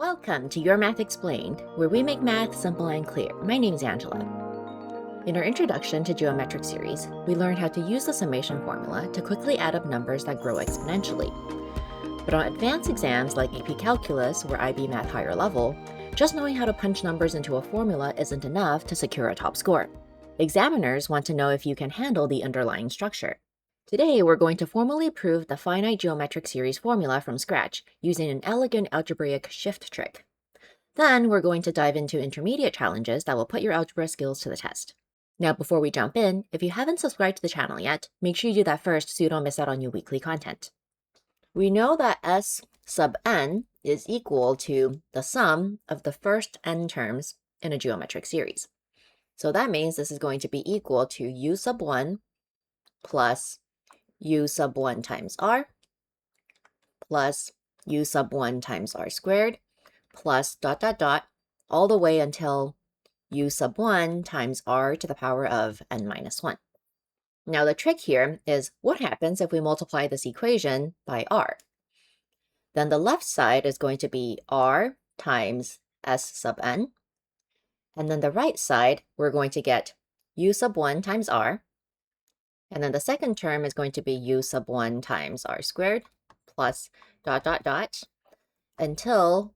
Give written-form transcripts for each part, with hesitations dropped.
Welcome to Your Math Explained, where we make math simple and clear. My name's Angela. In our introduction to geometric series, we learned how to use the summation formula to quickly add up numbers that grow exponentially. But on advanced exams like AP Calculus or IB Math Higher Level, just knowing how to punch numbers into a formula isn't enough to secure a top score. Examiners want to know if you can handle the underlying structure. Today, we're going to formally prove the finite geometric series formula from scratch using an elegant algebraic shift trick. Then, we're going to dive into intermediate challenges that will put your algebra skills to the test. Now, before we jump in, if you haven't subscribed to the channel yet, make sure you do that first so you don't miss out on new weekly content. We know that S sub n is equal to the sum of the first n terms in a geometric series. So that means this is going to be equal to u sub 1 plus u sub 1 times r plus u sub 1 times r squared plus ... all the way until u sub 1 times r to the power of n minus 1. Now the trick here is what happens if we multiply this equation by r? Then the left side is going to be r times s sub n, and then the right side we're going to get u sub 1 times r, and then the second term is going to be u sub 1 times r squared plus ... until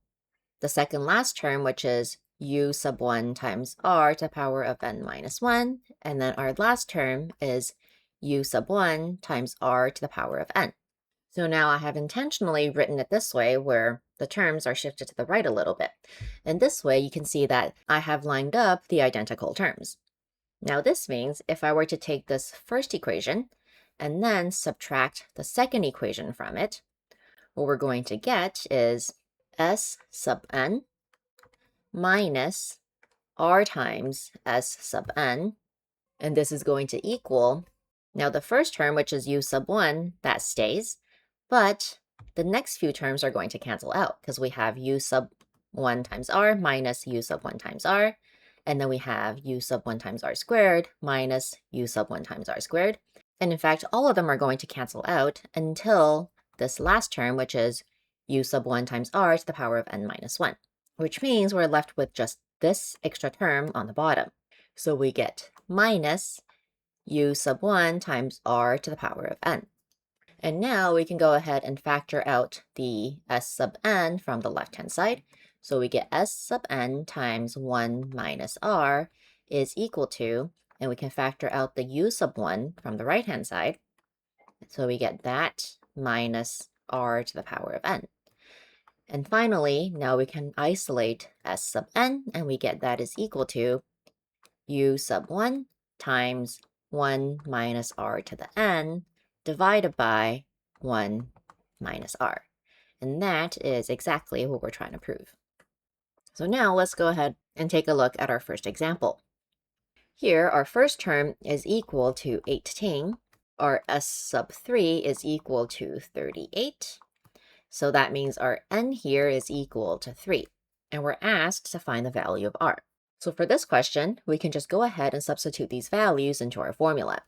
the second last term, which is u sub 1 times r to the power of n minus 1, and then our last term is u sub 1 times r to the power of n. So now I have intentionally written it this way where the terms are shifted to the right a little bit. And this way you can see that I have lined up the identical terms. Now this means if I were to take this first equation and then subtract the second equation from it, what we're going to get is s sub n minus r times s sub n, and this is going to equal, now the first term, which is u sub 1, that stays, but the next few terms are going to cancel out because we have u sub 1 times r minus u sub 1 times r, and then we have u sub 1 times r squared minus u sub 1 times r squared. And in fact, all of them are going to cancel out until this last term, which is u sub 1 times r to the power of n minus 1, which means we're left with just this extra term on the bottom. So we get minus u sub 1 times r to the power of n. And now we can go ahead and factor out the s sub n from the left-hand side. So we get s sub n times 1 minus r is equal to, and we can factor out the u sub 1 from the right-hand side. So we get that minus r to the power of n. And finally, now we can isolate s sub n, and we get that is equal to u sub 1 times 1 minus r to the n divided by 1 minus r. And that is exactly what we're trying to prove. So now let's go ahead and take a look at our first example. Here, our first term is equal to 18. Our s sub 3 is equal to 38. So that means our n here is equal to 3. And we're asked to find the value of r. So for this question, we can just go ahead and substitute these values into our formula,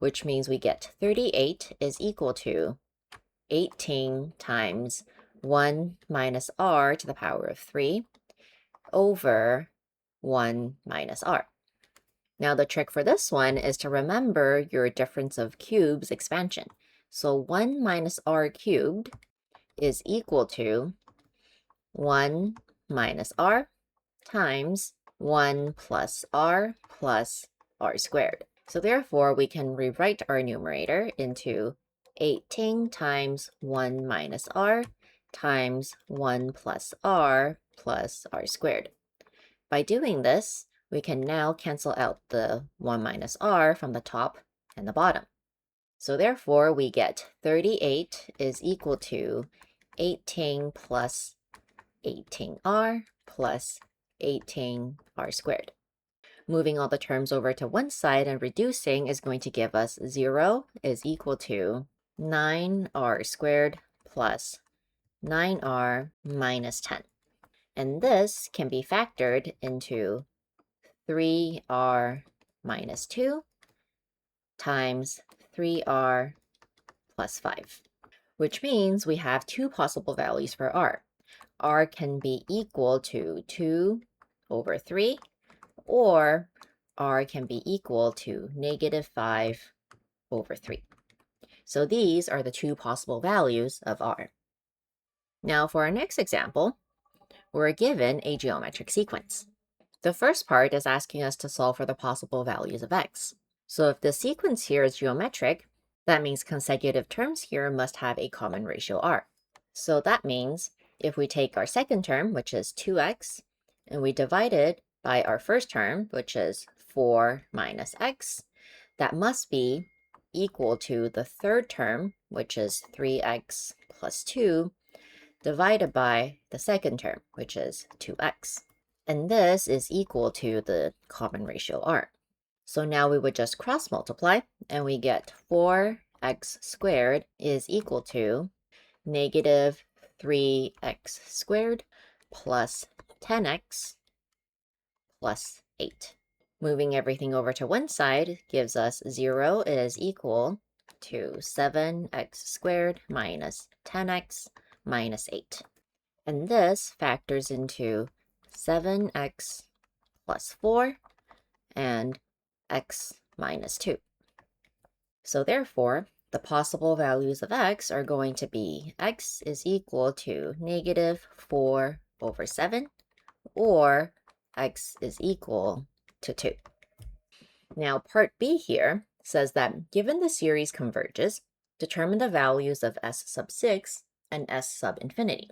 which means we get 38 is equal to 18 times 1 minus r to the power of 3 over 1 minus r. Now the trick for this one is to remember your difference of cubes expansion. So 1 minus r cubed is equal to 1 minus r times 1 plus r squared. So therefore, we can rewrite our numerator into 18 times 1 minus r times 1 plus r squared. By doing this, we can now cancel out the 1 minus r from the top and the bottom. So therefore, we get 38 is equal to 18 plus 18r plus 18r squared. Moving all the terms over to one side and reducing is going to give us 0 is equal to 9r squared plus 9r minus 10. And this can be factored into 3r minus 2 times 3r plus 5, which means we have two possible values for r. r can be equal to 2 over 3, or r can be equal to -5 over 3. So these are the two possible values of r. Now for our next example, we're given a geometric sequence. The first part is asking us to solve for the possible values of x. So if the sequence here is geometric, that means consecutive terms here must have a common ratio r. So that means if we take our second term, which is 2x, and we divide it by our first term, which is 4 minus x, that must be equal to the third term, which is 3x plus 2, divided by the second term, which is 2x. And this is equal to the common ratio r. So now we would just cross multiply, and we get 4x squared is equal to negative 3x squared plus 10x plus 8. Moving everything over to one side gives us 0 is equal to 7x squared minus 10x minus 8. And this factors into 7x plus 4 and x minus 2. So therefore, the possible values of x are going to be x is equal to -4 over 7, or x is equal to 2. Now, part B here says that given the series converges, determine the values of s sub 6 and s sub infinity.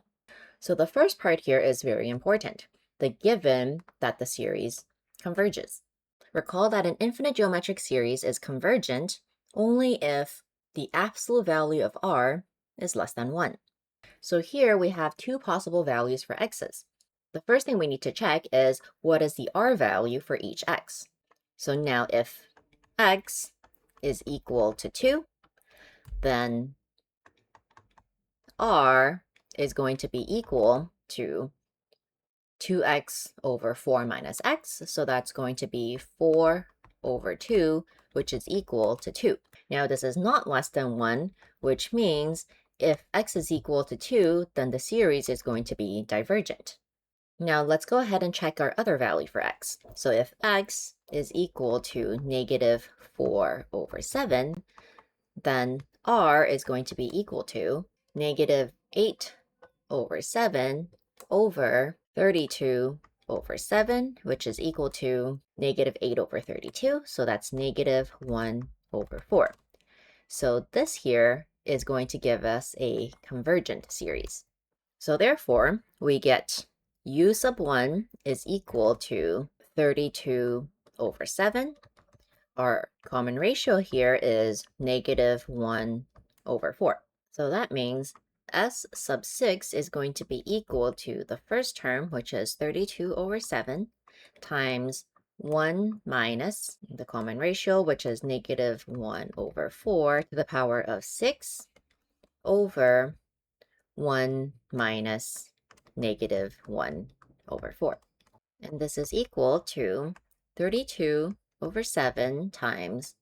So the first part here is very important, the given that the series converges. Recall that an infinite geometric series is convergent only if the absolute value of r is less than 1. So here we have two possible values for x's. The first thing we need to check is what is the r value for each x. So now if x is equal to 2, then r is going to be equal to 2x over 4 minus x, so that's going to be 4 over 2, which is equal to 2. Now this is not less than 1, which means if x is equal to 2, then the series is going to be divergent. Now let's go ahead and check our other value for x. So if x is equal to -4 over 7, then r is going to be equal to -8 over 7 over 32 over 7, which is equal to -8 over 32, so that's -1 over 4. So this here is going to give us a convergent series. So therefore, we get u sub 1 is equal to 32 over 7. Our common ratio here is -1 over 4. So that means s sub 6 is going to be equal to the first term, which is 32 over 7, times 1 minus the common ratio, which is -1 over 4 to the power of 6 over 1 minus -1 over 4. And this is equal to 32 over 7 times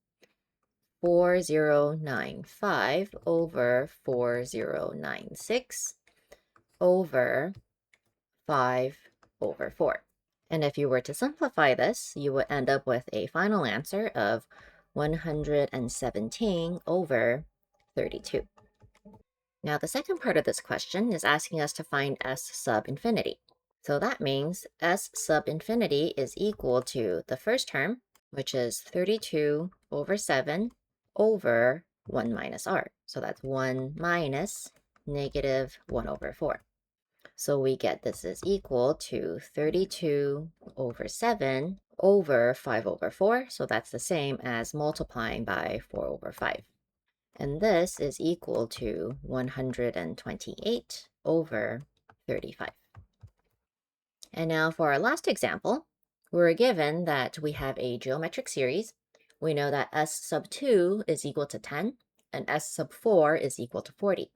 4095 over 4096 over 5 over 4. And if you were to simplify this, you would end up with a final answer of 117 over 32. Now the second part of this question is asking us to find s sub infinity. So that means s sub infinity is equal to the first term, which is 32 over 7 over 1 minus r. So that's 1 minus -1 over 4. So we get this is equal to 32 over 7 over 5 over 4. So that's the same as multiplying by 4 over 5. And this is equal to 128 over 35. And now for our last example, we're given that we have a geometric series. We know that s sub 2 is equal to 10 and s sub 4 is equal to 40.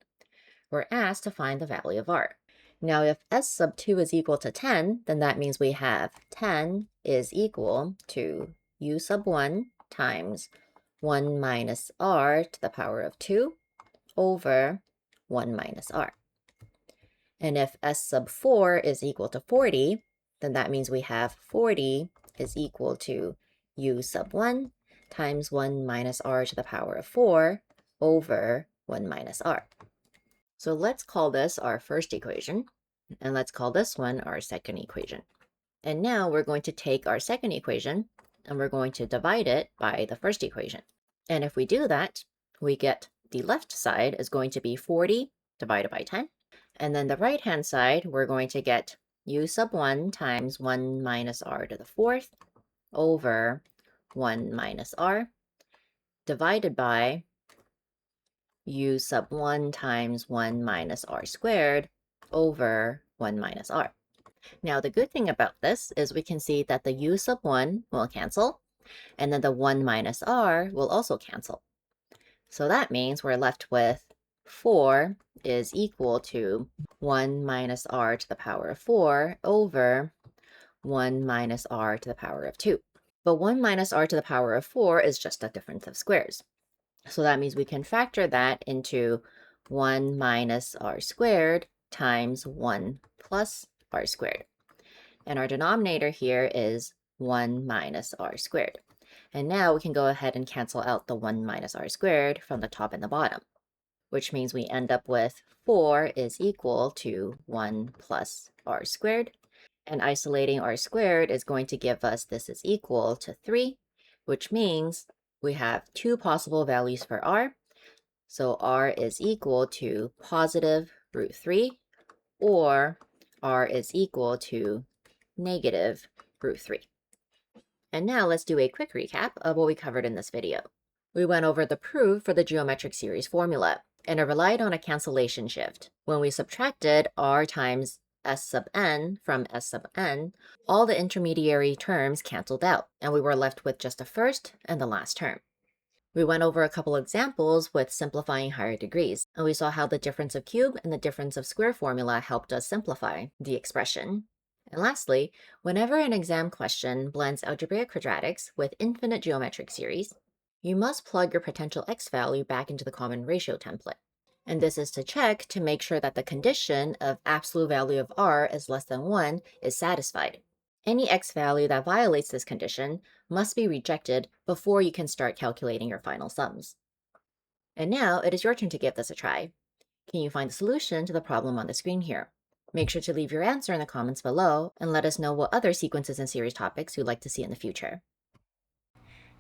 We're asked to find the value of r. Now if s sub 2 is equal to 10, then that means we have 10 is equal to u sub 1 times 1 minus r to the power of 2 over 1 minus r. And if s sub 4 is equal to 40, then that means we have 40 is equal to u sub 1 times 1 minus r to the power of 4 over 1 minus r. So let's call this our first equation, and let's call this one our second equation. And now we're going to take our second equation, and we're going to divide it by the first equation. And if we do that, we get the left side is going to be 40 divided by 10. And then the right-hand side, we're going to get u sub 1 times 1 minus r to the 4th over 1 minus r divided by u sub 1 times 1 minus r squared over 1 minus r. Now, the good thing about this is we can see that the u sub 1 will cancel, and then the 1 minus r will also cancel. So that means we're left with 4 is equal to 1 minus r to the power of 4 over 1 minus r to the power of 2. But 1 minus r to the power of 4 is just a difference of squares. So that means we can factor that into 1 minus r squared times 1 plus r squared. And our denominator here is 1 minus r squared. And now we can go ahead and cancel out the 1 minus r squared from the top and the bottom, which means we end up with 4 is equal to 1 plus r squared. And isolating r squared is going to give us this is equal to 3, which means we have two possible values for r. So r is equal to positive root 3, or r is equal to negative root 3. And now let's do a quick recap of what we covered in this video. We went over the proof for the geometric series formula, and it relied on a cancellation shift. When we subtracted r times s sub n from s sub n, all the intermediary terms canceled out, and we were left with just the first and the last term. We went over a couple examples with simplifying higher degrees, and we saw how the difference of cube and the difference of square formula helped us simplify the expression. And lastly, whenever an exam question blends algebraic quadratics with infinite geometric series, you must plug your potential x value back into the common ratio template. And this is to check to make sure that the condition of absolute value of r is less than 1 is satisfied. Any x value that violates this condition must be rejected before you can start calculating your final sums. And now it is your turn to give this a try. Can you find the solution to the problem on the screen here? Make sure to leave your answer in the comments below and let us know what other sequences and series topics you'd like to see in the future.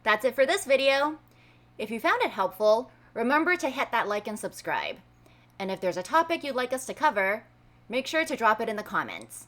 That's it for this video. If you found it helpful, remember to hit that like and subscribe. And if there's a topic you'd like us to cover, make sure to drop it in the comments.